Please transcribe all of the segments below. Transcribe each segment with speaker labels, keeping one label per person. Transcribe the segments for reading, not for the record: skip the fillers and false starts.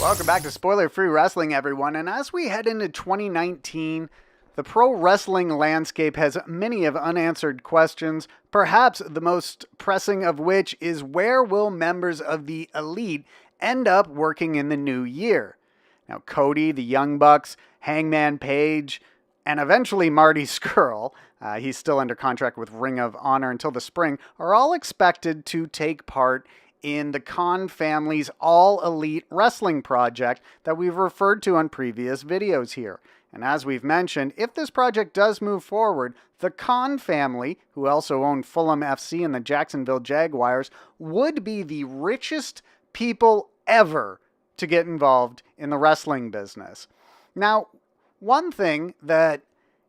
Speaker 1: Welcome back to Spoiler Free Wrestling, everyone. And as we head into 2019, the pro wrestling landscape has many of unanswered questions, perhaps the most pressing of which is where will members of the Elite end up working in the new year? Now, Cody, the Young Bucks, Hangman Page, and eventually Marty Scurll, he's still under contract with Ring of Honor until the spring, are all expected to take part in the Khan family's All Elite Wrestling project that we've referred to on previous videos here. And as we've mentioned, if this project does move forward, the Khan family, who also own Fulham FC and the Jacksonville Jaguars, would be the richest people ever to get involved in the wrestling business. Now, one thing that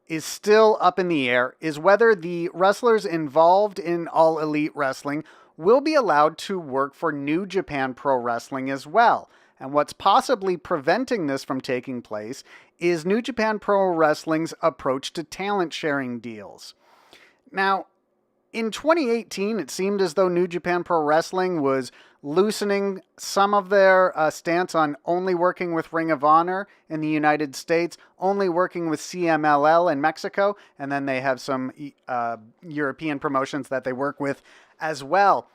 Speaker 1: is still up in the air is whether the wrestlers involved in All Elite Wrestling will be allowed to work for New Japan Pro Wrestling as well. And what's possibly preventing this from taking place is New Japan Pro Wrestling's approach to talent sharing deals. Now, in 2018, it seemed as though New Japan Pro Wrestling was loosening some of their stance on only working with Ring of Honor in the United States, only working with CMLL in Mexico, and then they have some European promotions that they work with as well.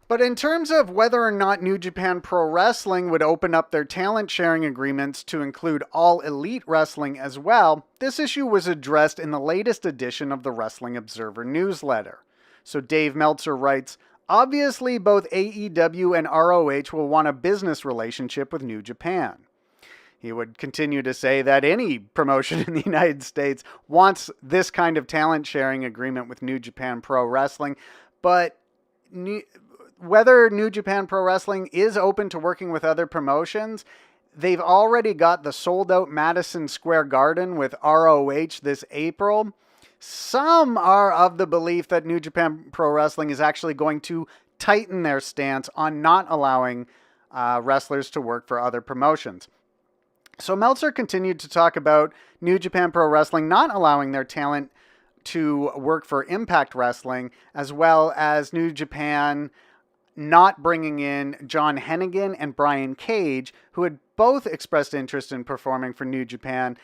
Speaker 1: But in terms of whether or not New Japan Pro Wrestling would open up their talent sharing agreements to include All Elite Wrestling as well, this issue was addressed in the latest edition of the Wrestling Observer newsletter. So Dave Meltzer writes, obviously both AEW and ROH will want a business relationship with New Japan. He would continue to say that any promotion in the United States wants this kind of talent sharing agreement with New Japan Pro Wrestling, but whether New Japan Pro Wrestling is open to working with other promotions, they've already got the sold-out Madison Square Garden with ROH this April. Some are of the belief that New Japan Pro Wrestling is actually going to tighten their stance on not allowing wrestlers to work for other promotions. So Meltzer continued to talk about New Japan Pro Wrestling not allowing their talent to work for Impact Wrestling, as well as New Japan not bringing in John Hennigan and Brian Cage, who had both expressed interest in performing for New Japan.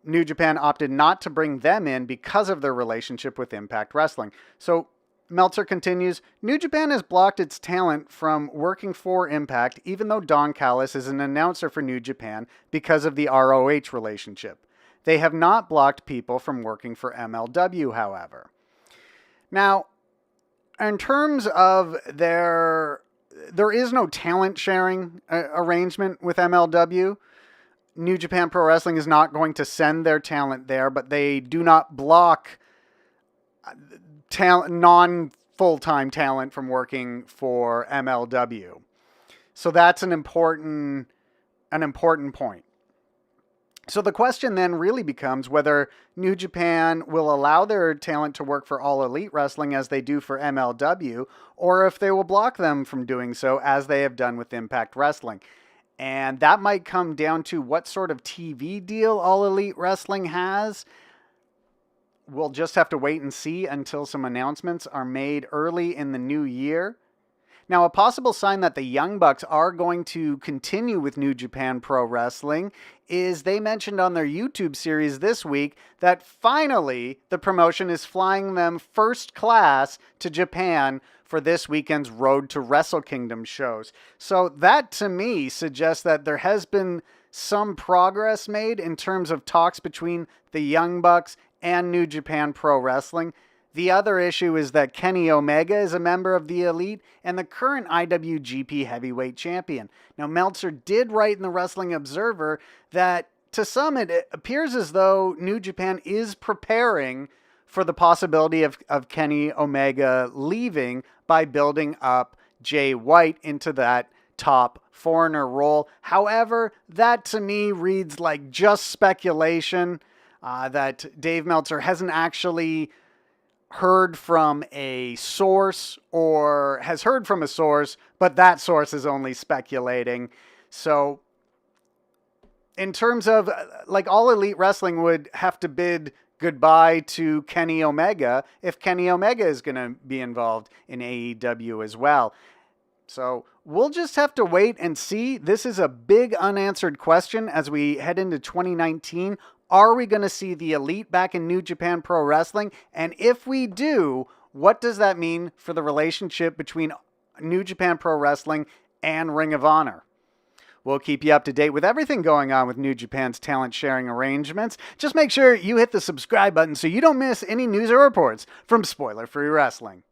Speaker 1: New Japan opted not to bring them in because of their relationship with Impact Wrestling. So Meltzer continues, New Japan has blocked its talent from working for Impact, even though Don Callis is an announcer for New Japan because of the ROH relationship. They have not blocked people from working for MLW, however. Now, in terms of there is no talent sharing arrangement with MLW. New Japan Pro Wrestling is not going to send their talent there, but they do not block non-full-time talent from working for MLW. So that's an important point. So the question then really becomes whether New Japan will allow their talent to work for All Elite Wrestling as they do for MLW, or if they will block them from doing so as they have done with Impact Wrestling. And that might come down to what sort of TV deal All Elite Wrestling has. We'll just have to wait and see until some announcements are made early in the new year. Now, a possible sign that the Young Bucks are going to continue with New Japan Pro Wrestling is they mentioned on their YouTube series this week that finally the promotion is flying them first class to Japan for this weekend's Road to Wrestle Kingdom shows. So that to me suggests that there has been some progress made in terms of talks between the Young Bucks and New Japan Pro Wrestling. The other issue is that Kenny Omega is a member of the Elite and the current IWGP Heavyweight Champion. Now, Meltzer did write in the Wrestling Observer that to some it appears as though New Japan is preparing for the possibility of Kenny Omega leaving by building up Jay White into that top foreigner role. However, that to me reads like just speculation, that Dave Meltzer hasn't actually heard from a source, or has heard from a source, but that source is only speculating. So in terms of, like, All Elite Wrestling would have to bid goodbye to Kenny Omega if Kenny Omega is going to be involved in AEW as well. So we'll just have to wait and see. This is a big unanswered question as we head into 2019. Are we going to see the Elite back in New Japan Pro Wrestling? And if we do, what does that mean for the relationship between New Japan Pro Wrestling and Ring of Honor? We'll keep you up to date with everything going on with New Japan's talent sharing arrangements. Just make sure you hit the subscribe button so you don't miss any news or reports from Spoiler Free Wrestling.